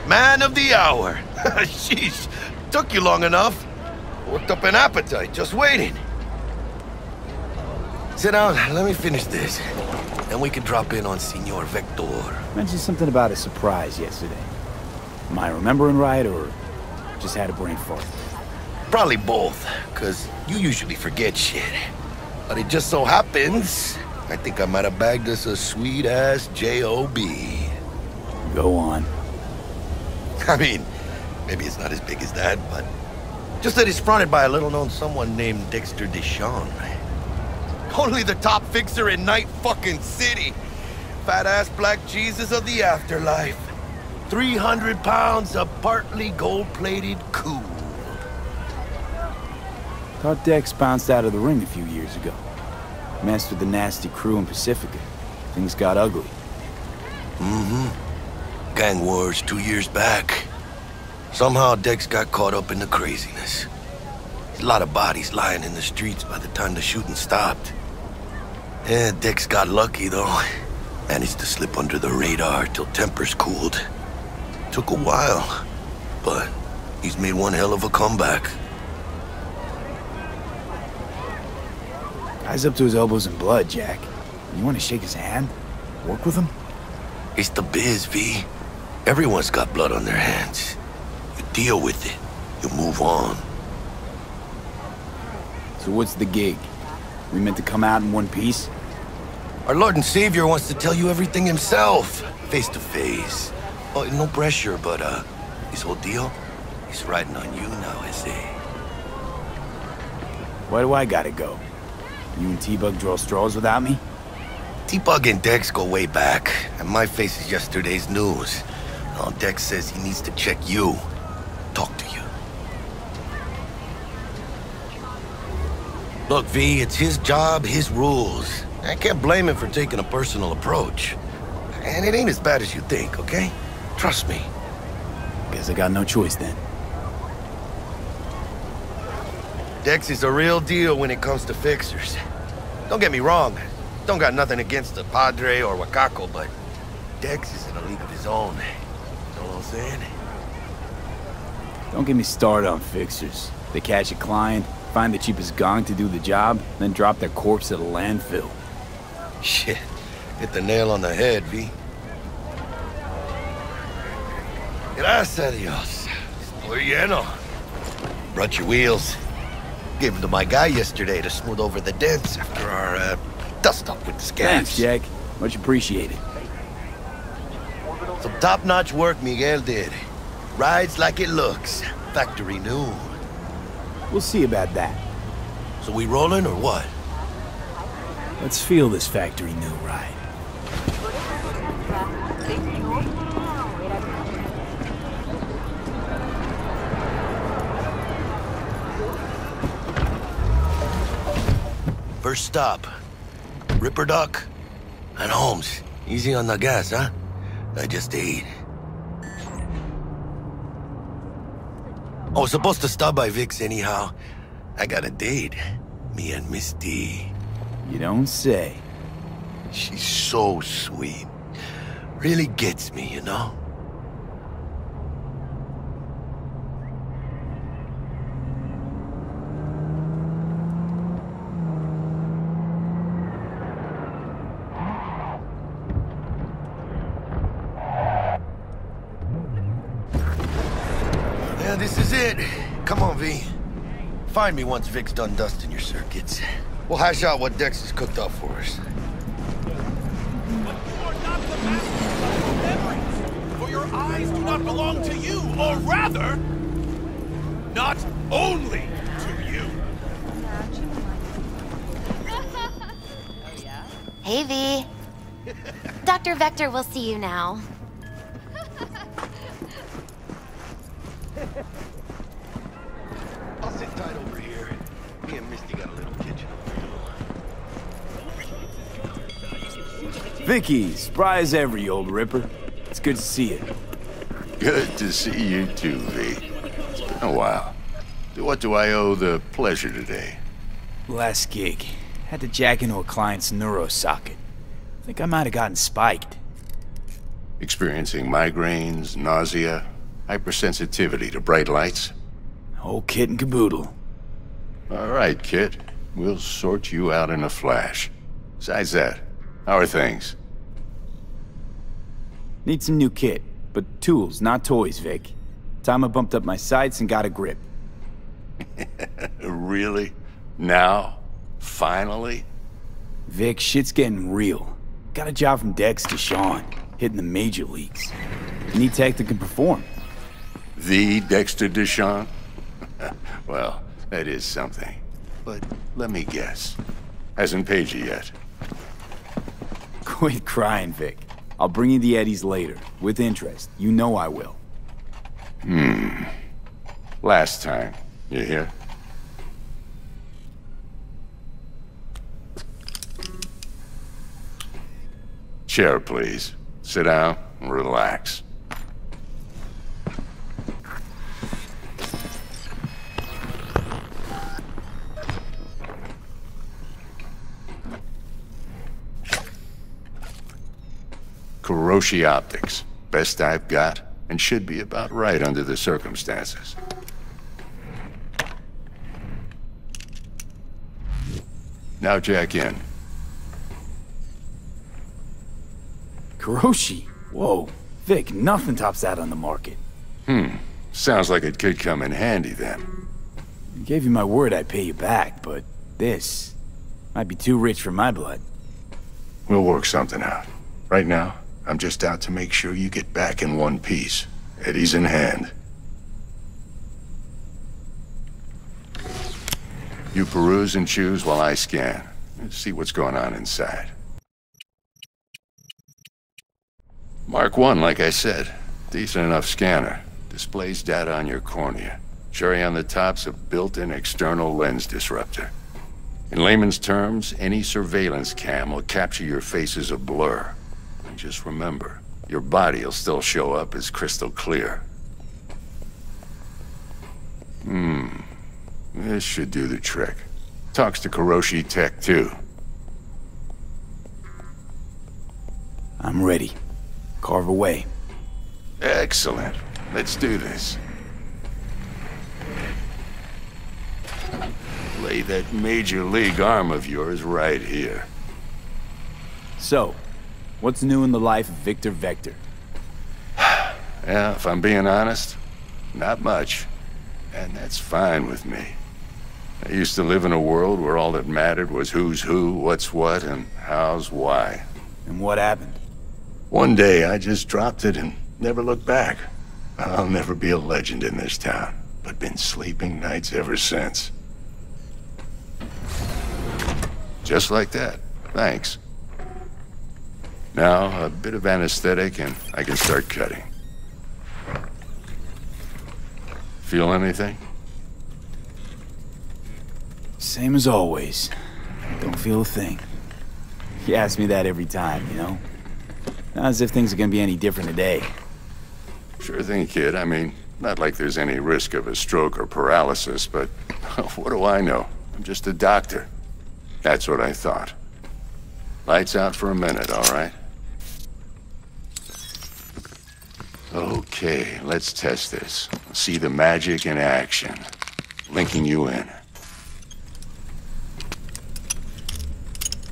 Man of the hour. Sheesh, took you long enough. Worked up an appetite, just waiting. Sit down, let me finish this. Then we can drop in on Senor Vector. Mentioned something about a surprise yesterday. Am I remembering right, or just had a brain fart? Probably both, because you usually forget shit. But it just so happens, I think I might have bagged us a sweet-ass J.O.B. Go on. I mean, maybe it's not as big as that, but just that it's fronted by a little-known someone named Dexter Deshawn. Only the top fixer in Night fucking City. Fat-ass black Jesus of the afterlife. 300 pounds of partly gold-plated cool. Thought Dex bounced out of the ring a few years ago. Messed with the nasty crew in Pacifica. Things got ugly. Gang wars 2 years back. Somehow Dex got caught up in the craziness. There's a lot of bodies lying in the streets by the time the shooting stopped. Yeah, Dex got lucky though. Managed to slip under the radar till tempers cooled. Took a while, but he's made one hell of a comeback. Guy's up to his elbows in blood, Jack. You want to shake his hand? Work with him? It's the biz, V. Everyone's got blood on their hands. You deal with it. You move on. So what's the gig? We meant to come out in one piece? Our Lord and Savior wants to tell you everything himself, face to face. Oh, no pressure, but his whole deal, he's riding on you now, I say. Why do I gotta go? You and T-Bug draw straws without me? T-Bug and Dex go way back, and my face is yesterday's news. Now Dex says he needs to check you, talk to you. Look, V, it's his job, his rules. I can't blame him for taking a personal approach. And it ain't as bad as you think, okay? Trust me. Guess I got no choice then. Dex is a real deal when it comes to fixers. Don't get me wrong. Don't got nothing against the Padre or Wakako, but Dex is in a league of his own. You know what I'm saying? Don't get me started on fixers. They catch a client, find the cheapest gong to do the job, then drop their corpse at a landfill. Shit. Hit the nail on the head, V. Gracias a Dios. Estoy lleno. Brought your wheels. Gave them to my guy yesterday to smooth over the dents after our, dust-up with the scabs. Thanks, Jack. Much appreciated. Some top-notch work Miguel did. Rides like it looks. Factory new. We'll see about that. So we rolling or what? Let's feel this factory new ride. First stop. Ripper Duck and Holmes. Easy on the gas, huh? I just ate. I was supposed to stop by Vic's anyhow. I got a date. Me and Miss D. You don't say. She's so sweet. Really gets me, you know? Yeah, this is it. Come on, V. Find me once Vic's done dusting your circuits. We'll hash out what Dex has cooked up for us. For your eyes do not belong to you, or rather, not only to you. Hey, V. Dr. Vector will see you now. I'll sit tight over here. Me and Misty got a little kitchen over. Vicky, spry as ever, you old ripper. It's good to see you. Good to see you too, V. It's been a while. What do I owe the pleasure today? Last gig. Had to jack into a client's neuro socket. Think I might have gotten spiked. Experiencing migraines, nausea, hypersensitivity to bright lights? Whole kit and caboodle. All right, kid. We'll sort you out in a flash. Besides that, how are things? Need some new kit, but tools, not toys, Vic. Time I bumped up my sights and got a grip. Really? Now? Finally? Vic, shit's getting real. Got a job from Dexter Deshawn, hitting the major leagues. Need tech that can perform. The Dexter Deshawn? Well, that is something. But let me guess. Hasn't paid you yet. Quit crying, Vic. I'll bring you the eddies later, with interest. You know I will. Last time. You hear? Chair, please. Sit down and relax. Kuroshi Optics. Best I've got, and should be about right under the circumstances. Now jack in. Kuroshi? Whoa. Vic, nothing tops that on the market. Sounds like it could come in handy then. I gave you my word I'd pay you back, but this might be too rich for my blood. We'll work something out. Right now, I'm just out to make sure you get back in one piece. Eddie's in hand. You peruse and choose while I scan. Let's see what's going on inside. Mark 1, like I said. Decent enough scanner. Displays data on your cornea. Cherry on the top's a built-in external lens disruptor. In layman's terms, any surveillance cam will capture your face as a blur. And just remember, your body will still show up as crystal clear. This should do the trick. Talks to Kuroshi Tech, too. I'm ready. Carve away. Excellent. Let's do this. Lay that major league arm of yours right here. So, what's new in the life of Victor Vector? Yeah, if I'm being honest, not much. And that's fine with me. I used to live in a world where all that mattered was who's who, what's what, and how's why. And what happened? One day, I just dropped it and never looked back. I'll never be a legend in this town, but been sleeping nights ever since. Just like that. Thanks. Now, a bit of anesthetic and I can start cutting. Feel anything? Same as always. Don't feel a thing. You ask me that every time, you know? Not as if things are gonna be any different today. Sure thing, kid. I mean, not like there's any risk of a stroke or paralysis, but what do I know? I'm just a doctor. That's what I thought. Lights out for a minute, all right? Okay, let's test this. See the magic in action. Linking you in.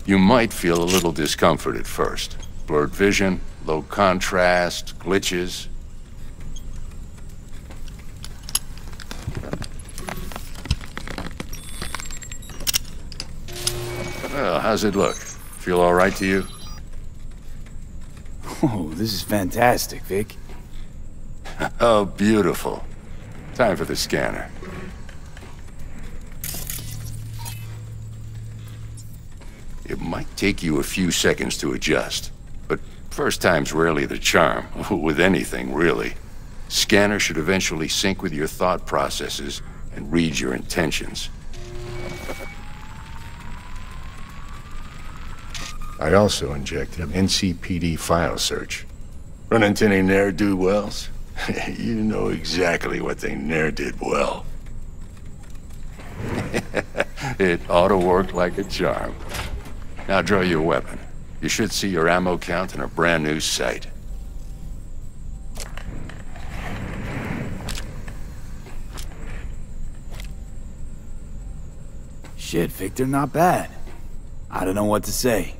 You might feel a little discomfort at first. Blurred vision, low contrast, glitches. Well, how's it look? Feel all right to you? Oh, this is fantastic, Vic. Oh, beautiful. Time for the scanner. It might take you a few seconds to adjust, but first time's rarely the charm, with anything, really. Scanner should eventually sync with your thought processes and read your intentions. I also injected an NCPD file search. Run into any ne'er-do-wells? You know exactly what they ne'er did well. It ought to work like a charm. Now draw your weapon. You should see your ammo count in a brand new sight. Shit, Victor, not bad. I don't know what to say.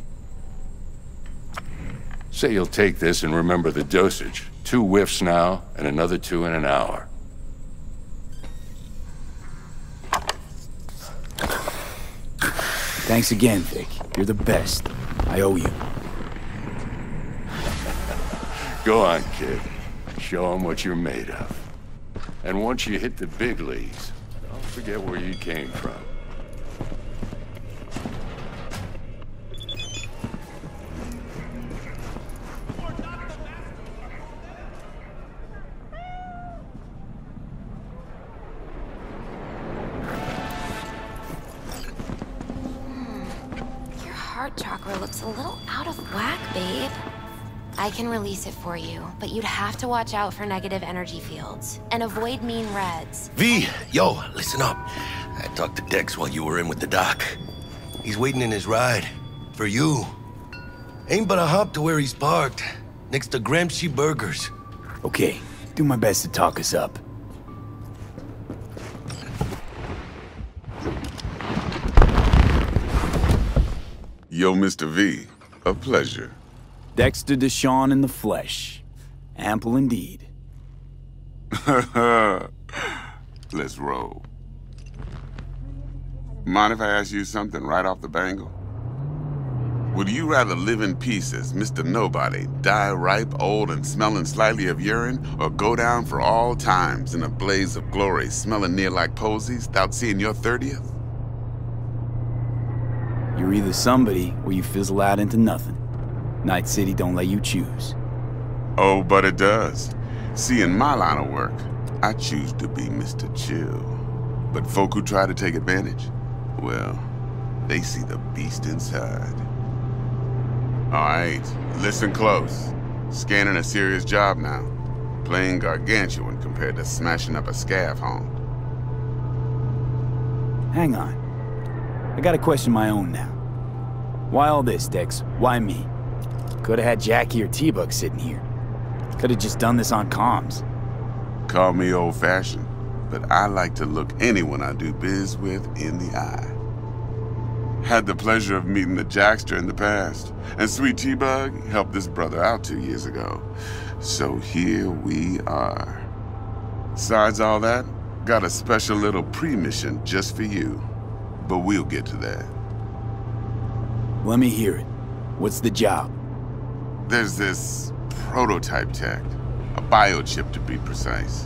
Say you'll take this and remember the dosage. 2 whiffs now, and another 2 in an hour. Thanks again, Vic. You're the best. I owe you. Go on, kid. Show them what you're made of. And once you hit the big leagues, don't forget where you came from. Your heart chakra looks a little out of whack, babe. I can release it for you, but you'd have to watch out for negative energy fields and avoid mean reds. V, yo, listen up. I talked to Dex while you were in with the doc. He's waiting in his ride. For you. Ain't but a hop to where he's parked. Next to Gramsci Burgers. Okay, do my best to talk us up. Yo, Mr. V, a pleasure. Dexter Deshawn in the flesh. Ample indeed. Let's roll. Mind if I ask you something right off the bangle? Would you rather live in peace as Mr. Nobody, die ripe, old, and smelling slightly of urine, or go down for all times in a blaze of glory, smelling near like posies, without seeing your 30th? You're either somebody, or you fizzle out into nothing. Night City don't let you choose. Oh, but it does. See, in my line of work, I choose to be Mr. Chill. But folk who try to take advantage, well, they see the beast inside. All right, listen close. Scanning a serious job now. Playing gargantuan compared to smashing up a scav home. Hang on. I got a question of my own now. Why all this, Dex? Why me? Could've had Jackie or T-Bug sitting here. Could've just done this on comms. Call me old-fashioned, but I like to look anyone I do biz with in the eye. Had the pleasure of meeting the Jackster in the past, and Sweet T-Bug helped this brother out 2 years ago. So here we are. Besides all that, got a special little pre-mission just for you. But we'll get to that. Let me hear it. What's the job? There's this prototype tech, a biochip to be precise.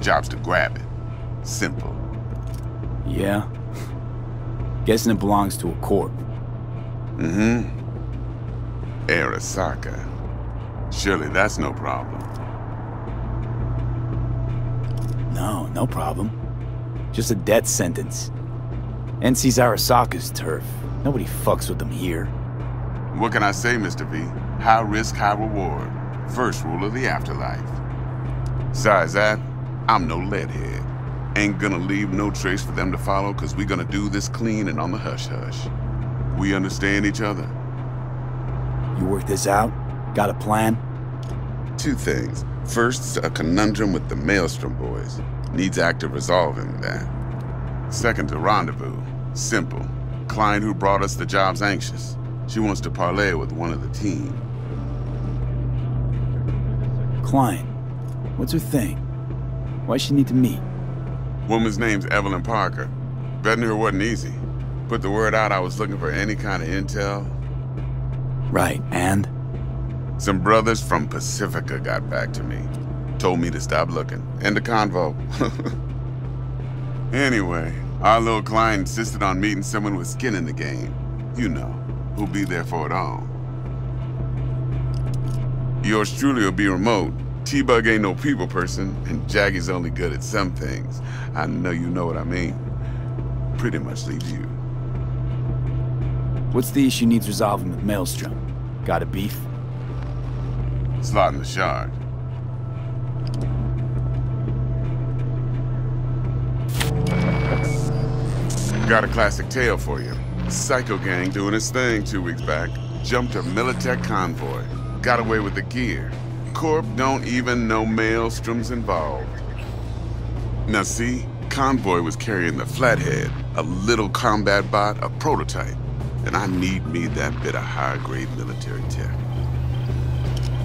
Job's to grab it. Simple. Yeah? Guessing it belongs to a corp. Mm-hmm. Arasaka. Surely that's no problem. No problem. Just a death sentence. NC's Arasaka's turf. Nobody fucks with them here. What can I say, Mr. V? High risk, high reward. First rule of the afterlife. Besides that, I'm no leadhead. Ain't gonna leave no trace for them to follow, cause we gonna do this clean and on the hush-hush. We understand each other? You work this out? Got a plan? 2 things. First, a conundrum with the Maelstrom boys. Needs active resolving that. Second, a rendezvous. Simple. Client who brought us the job's anxious. She wants to parlay with one of the team. Client. What's her thing? Why she need to meet? Woman's name's Evelyn Parker. Betting her wasn't easy. Put the word out I was looking for any kind of intel. Right, and? Some brothers from Pacifica got back to me. Told me to stop looking. End of convo. Anyway, our little client insisted on meeting someone with skin in the game. You know, who'll be there for it all. Yours truly will be remote. T-Bug ain't no people person, and Jaggy's only good at some things. I know you know what I mean. Pretty much leaves you. What's the issue needs resolving with Maelstrom? Got a beef? Slotting the shard. Got a classic tale for you. Psycho gang doing its thing 2 weeks back. Jumped a Militech convoy. Got away with the gear. Corp don't even know Maelstrom's involved. Now see, convoy was carrying the Flathead, a little combat bot, a prototype. And I need me that bit of high-grade military tech.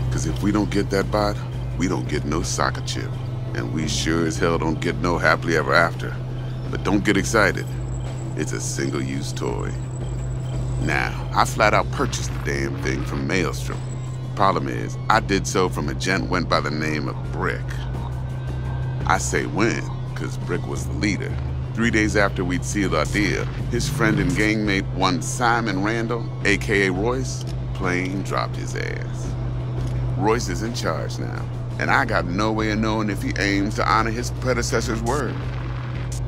Because if we don't get that bot, we don't get no soccer chip. And we sure as hell don't get no happily ever after. But don't get excited. It's a single-use toy. Now, I flat out purchased the damn thing from Maelstrom. Problem is, I did so from a gent went by the name of Brick. I say when, because Brick was the leader. 3 days after we'd sealed our deal, his friend and gangmate, one Simon Randall, aka Royce, plain dropped his ass. Royce is in charge now, and I got no way of knowing if he aims to honor his predecessor's word.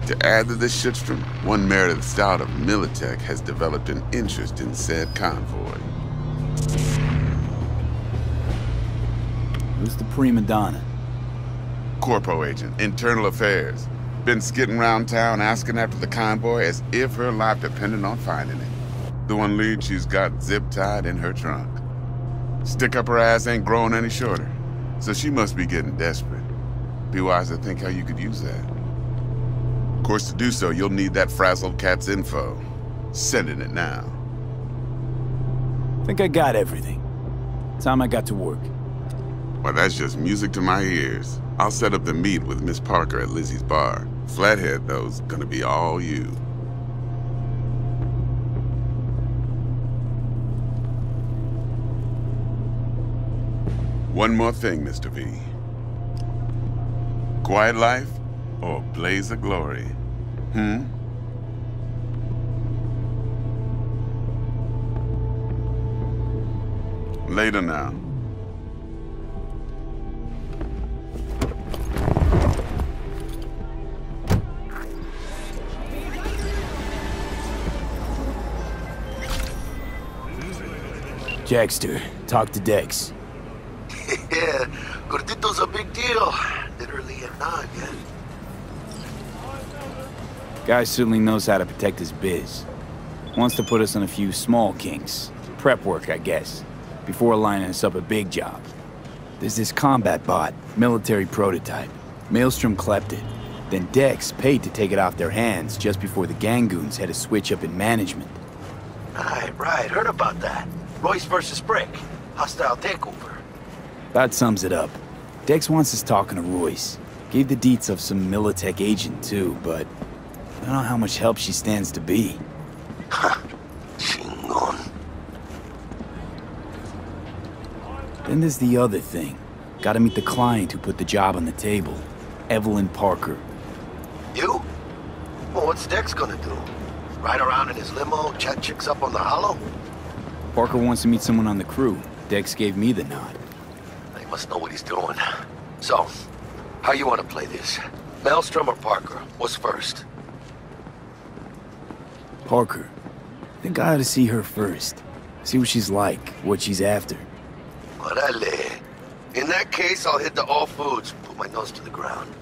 To add to this shitstrom, one Meredith Stout of Militech has developed an interest in said convoy. Who's the prima donna? Corpo agent, internal affairs. Been skidding around town asking after the convoy as if her life depended on finding it. The one lead she's got zip-tied in her trunk. Stick up her ass ain't growing any shorter, so she must be getting desperate. Be wise to think how you could use that. Of course, to do so, you'll need that frazzled cat's info. Sending it now. Think I got everything. Time I got to work. Well, that's just music to my ears. I'll set up the meet with Miss Parker at Lizzie's bar. Flathead, though's gonna be all you. One more thing, Mr. V. Quiet life or blaze of glory? Later now. Dexter, talk to Dex. Yeah, Gordito's a big deal. Literally a nod, yeah. Guy certainly knows how to protect his biz. Wants to put us on a few small kinks. Prep work, I guess. Before lining us up a big job. There's this combat bot, military prototype. Maelstrom clept it. Then Dex paid to take it off their hands just before the Gangoons had a switch up in management. Right. Heard about that. Royce versus Brick. Hostile takeover. That sums it up. Dex wants us talking to Royce. Gave the deets of some Militech agent too, but I don't know how much help she stands to be. Chingon. Then there's the other thing. Gotta meet the client who put the job on the table. Evelyn Parker. You? Well, what's Dex gonna do? Ride around in his limo, chat chicks up on the hollow? Parker wants to meet someone on the crew. Dex gave me the nod. He must know what he's doing. So, how you want to play this? Maelstrom or Parker? What's first? Parker. I think I ought to see her first. See what she's like, what she's after. Orale. In that case, I'll hit the all foods, put my nose to the ground.